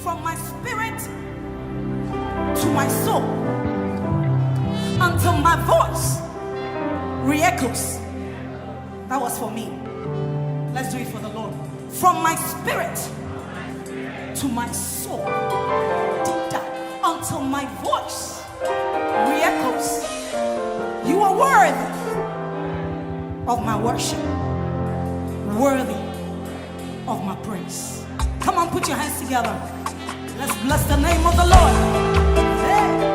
from my spirit to my soul, until my voice re-echoes. That was for me. Let's do it for the Lord. From my spirit to my soul, deep down, until my voice re-echoes. You are worthy of my worship, worthy of my praise. Come on, put your hands together. Let's bless the name of the Lord. Hey.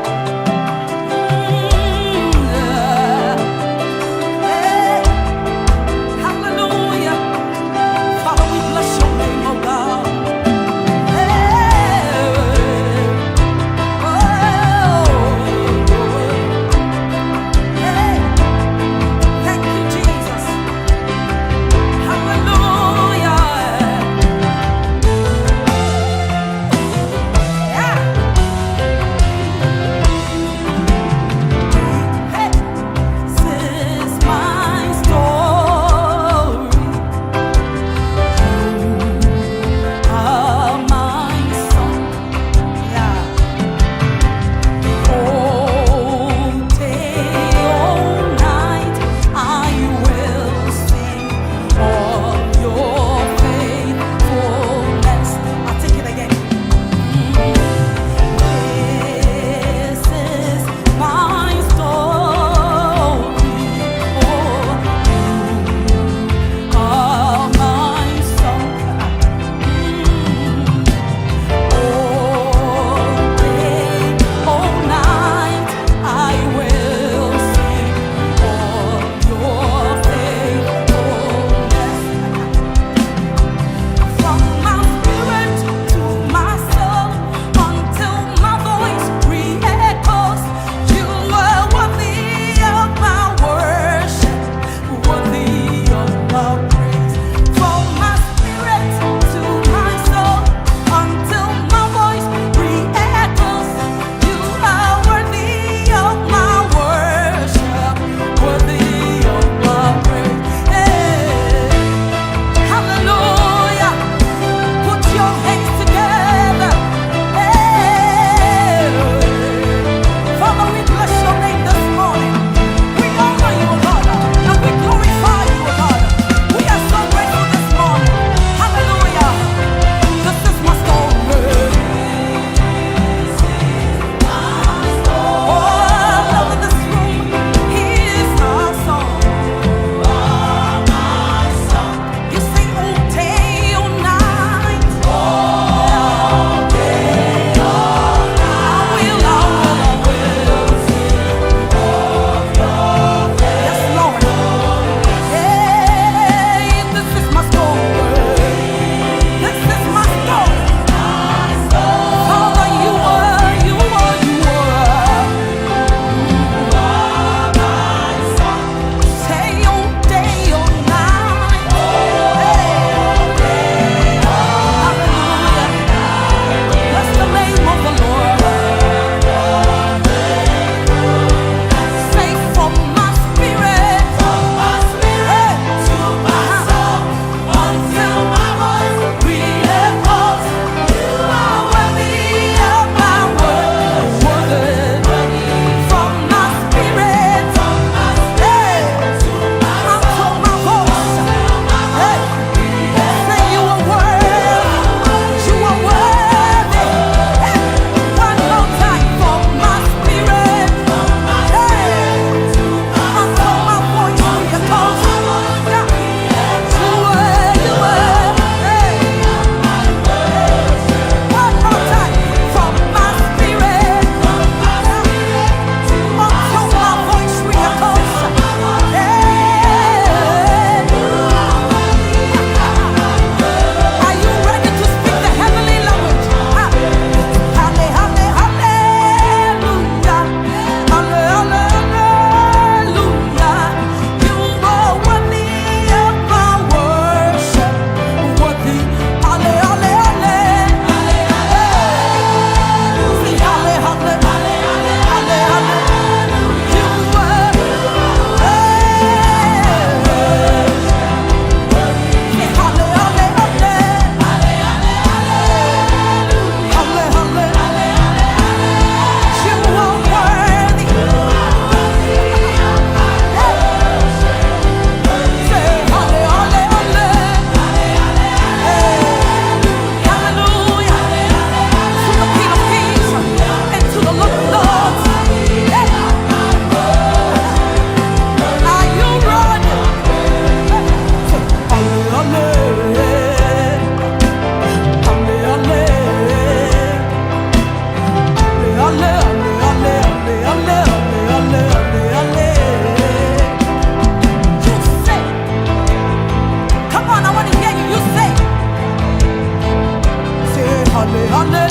halle, halle.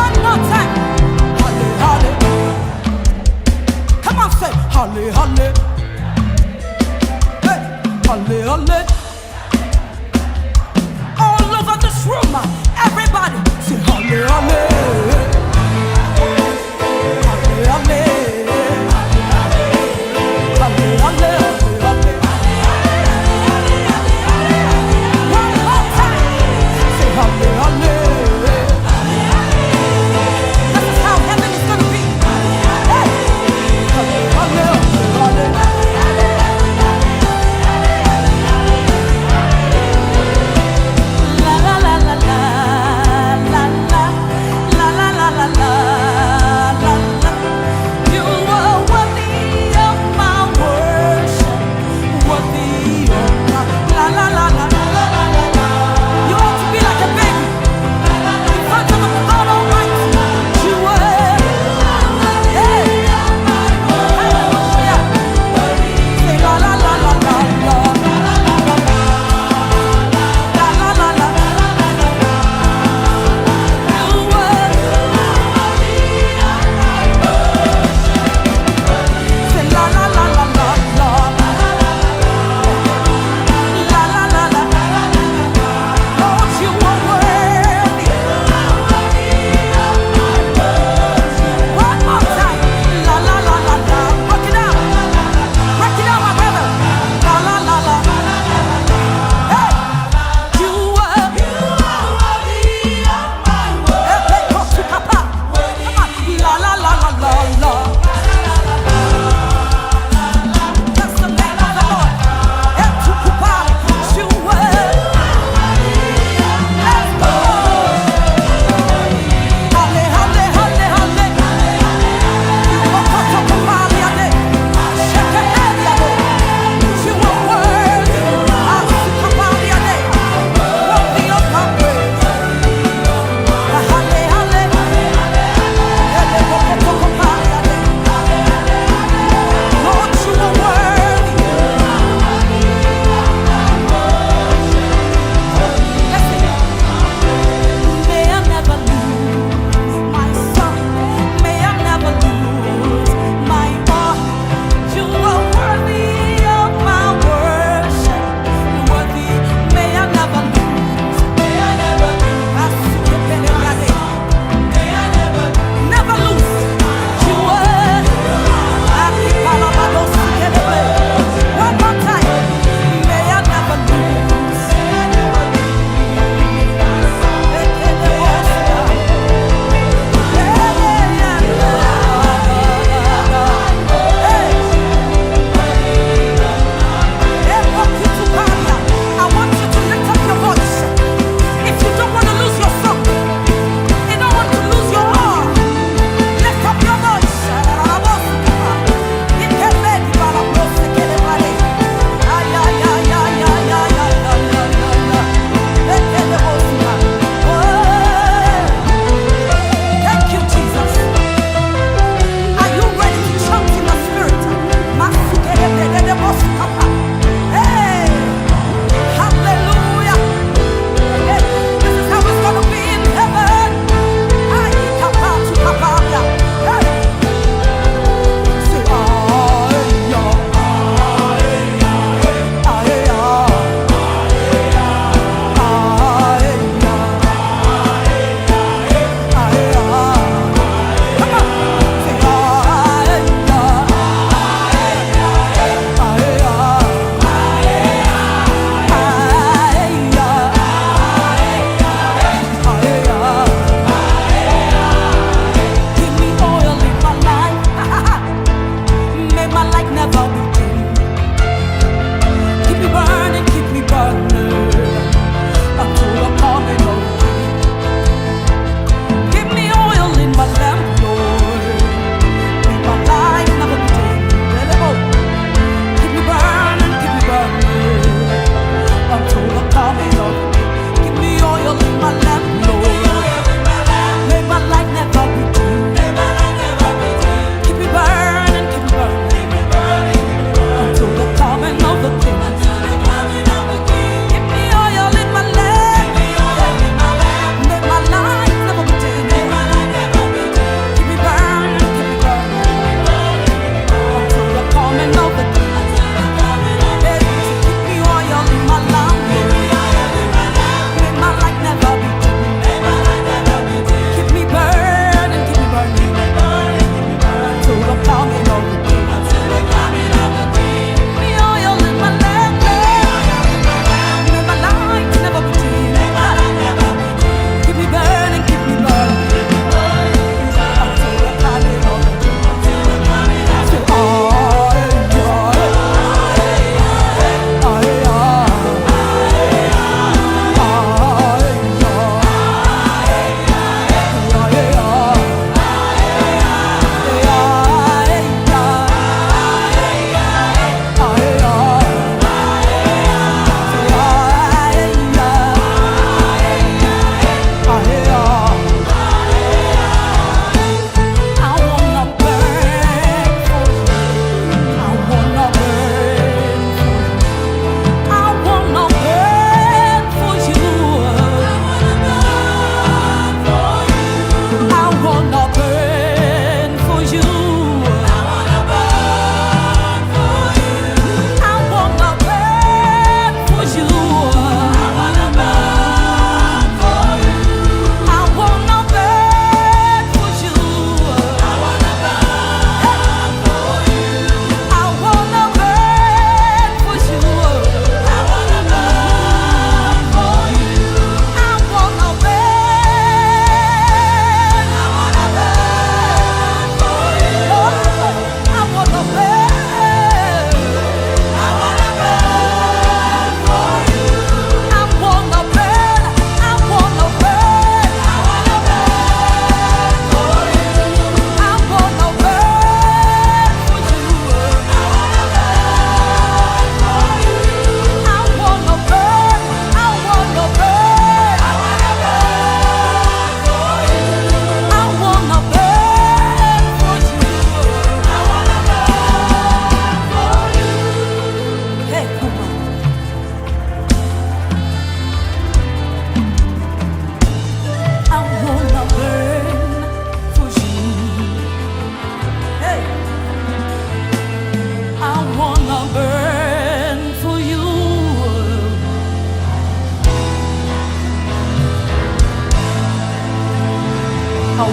One more time. Halle, halle. Come on, say halle, halle. Hey, halle, halle. All over this room, everybody say halle, halle. Halle, halle. Halle, halle. Halle, halle.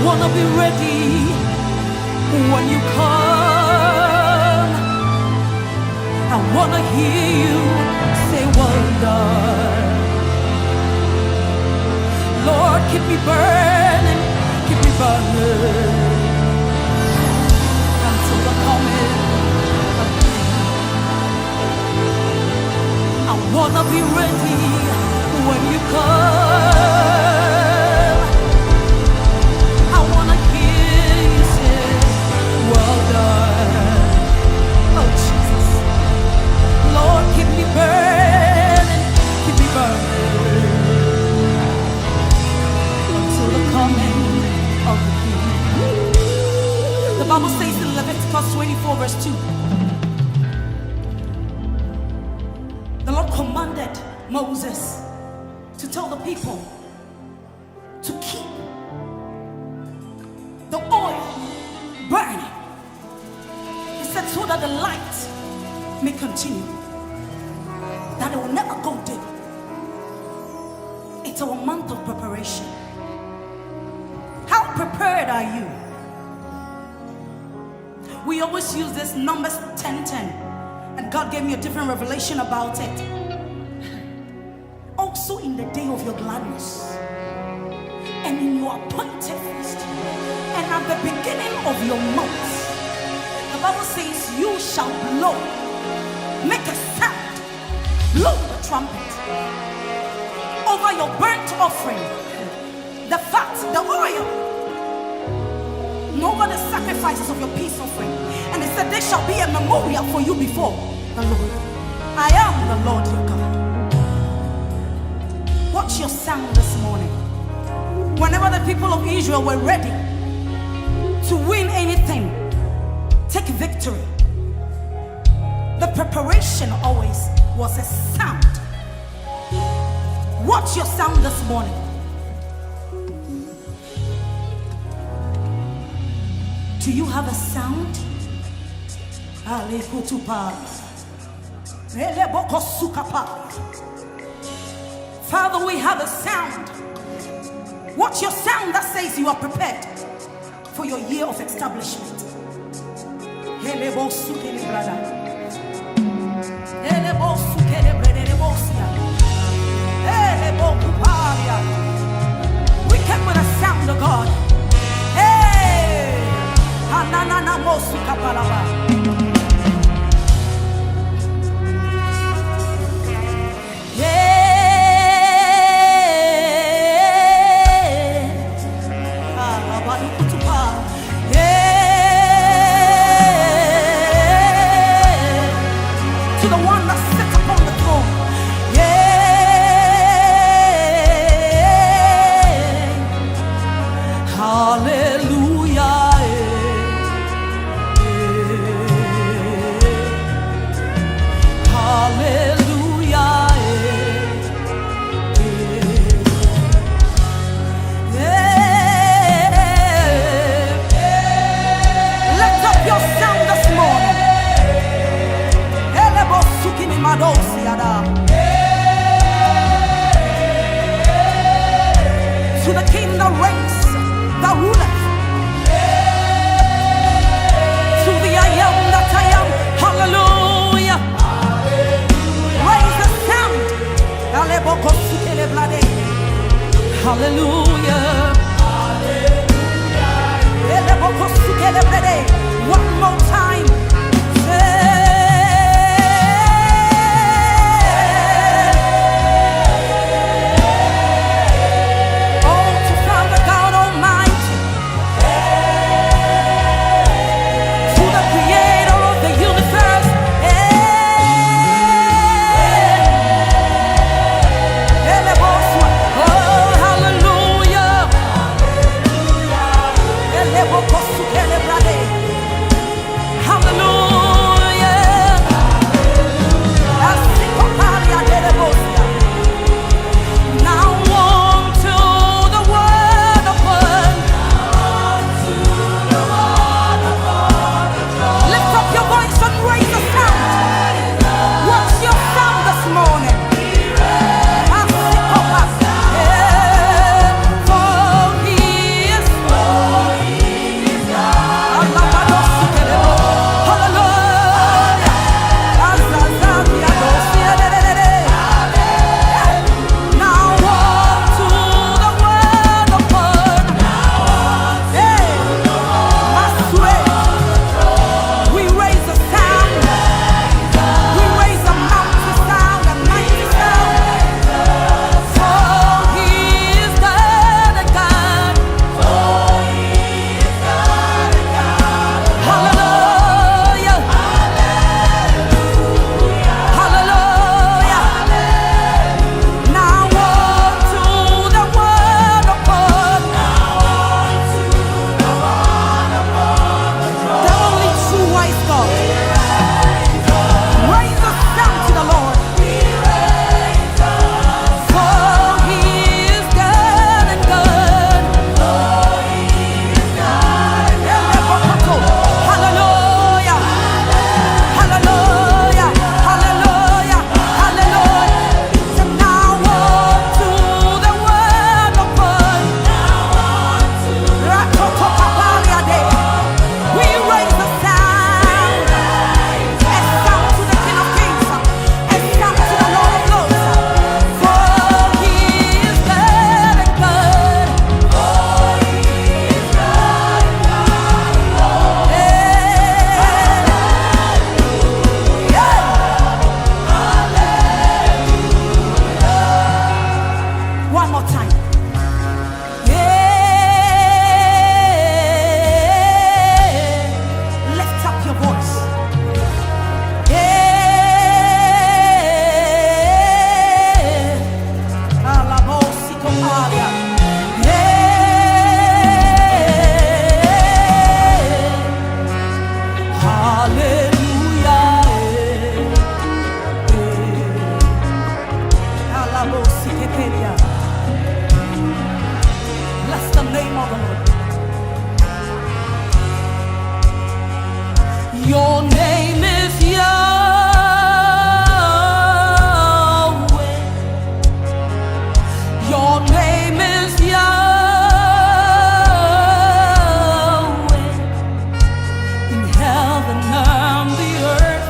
wanna be ready when you come. I wanna hear you say, well done. Lord, keep me burning, keep me burning until the coming of King. I wanna be ready when you come. I wanna hear you say, well done. Oh Jesus, Lord, keep me burning, keep me burning until the coming of the King. The Bible says in Leviticus 24 verse 2, the Lord commanded Moses to tell the people to keep the oil burning. He said so that the light may continue, that it will never go dim. It's our month of preparation. How prepared are you? We always use this Numbers 10:10, and God gave me a different revelation about it. Also in the day of your gladness, and in your appointed feast, and at the beginning of your month, the Bible says you shall blow, make a sound, blow the trumpet over your burnt offering, the fat, the oil, and over the sacrifices of your peace offering. And it said there shall be a memorial for you before the Lord. I am the Lord your God. Watch your sound this morning. Whenever the people of Israel were ready to win anything, take victory, the preparation always was a sound. Watch your sound this morning. Do you have a sound? Father, we have a sound. What's your sound that says you are prepared for your year of establishment? We came with a sound of God. Hey! To the one that sits upon the throne. Hallelujah. Hallelujah. Lift up your sound this morning. To the King that reigns, that ruleth, to the I am that I am. Hallelujah. Raise the sound. Hallelujah. One more time. Bless the name of the Lord. Your name is Yahweh. Your name is Yahweh. In heaven and the earth,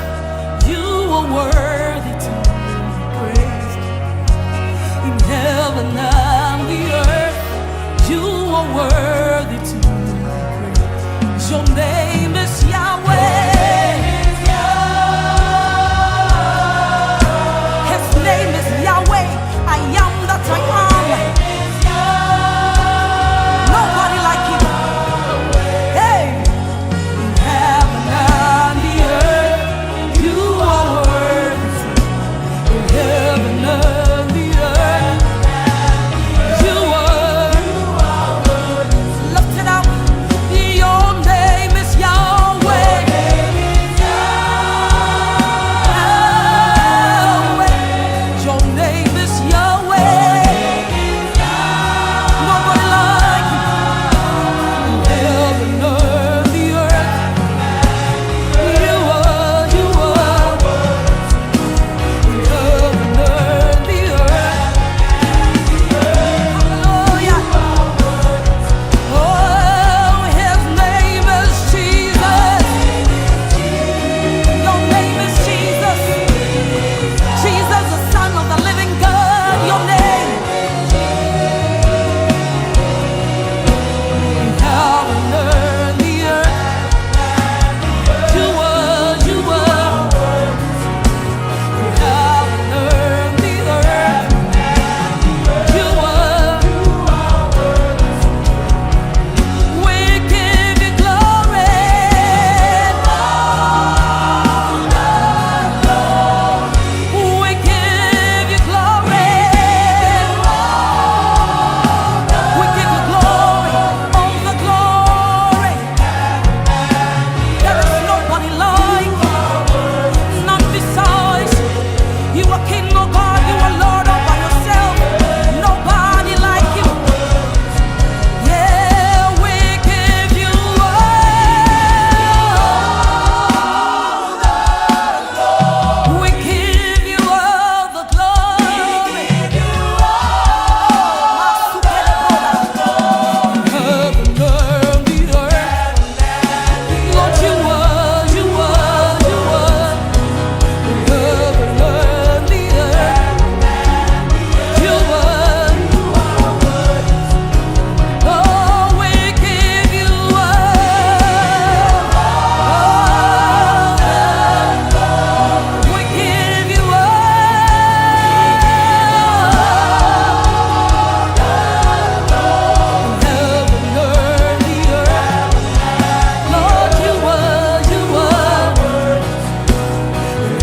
you are worthy to be praised. In heaven and the earth, you are worthy to be praised. Your name is Yahweh. His name is Yahweh. I am that I am. Nobody like him. Hey, in heaven and the earth, you are worthy. In heaven and the earth, you are worthy. Lift it up. Your name is Yahweh. Your name is Yahweh. Nobody like you. In heaven and the earth, you are. In heaven and the earth, hallelujah. Oh, his name is Jesus. Your name is Jesus. Jesus, the Son of the living God. Your name. In heaven and the earth, you are. In heaven and the earth, you are. We give you glory. We give you glory. We give you glory, all the glory. There is nobody like you, none besides you. You are King, oh God, you are Lord all by yourself. Nobody like you. Yeah, we give you all. We give you all the glory. Heaven and the earth, Lord, you are. Heaven and the earth, you are. Oh, we give you all. We give you all. Heaven and the earth, Lord, you are.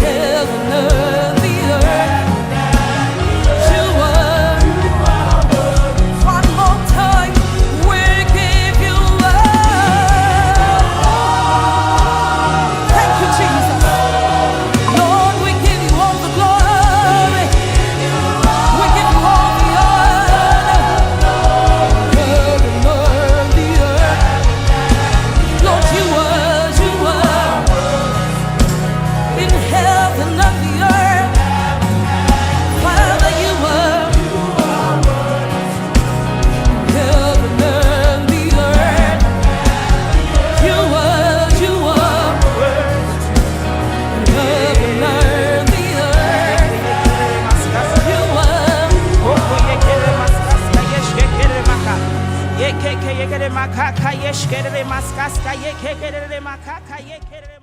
Heaven and the earth, you are. One more time, we give you all. Thank you, Jesus. Lord, we give you all the glory. We give you all the honor. Heaven and the earth, Lord, you are. In heaven and the earth, Father, you are. Heaven and the earth, you are. Heaven and the earth, you are. Ye keke yekere makaka yeshkere maskaska ye kekere makaka yekere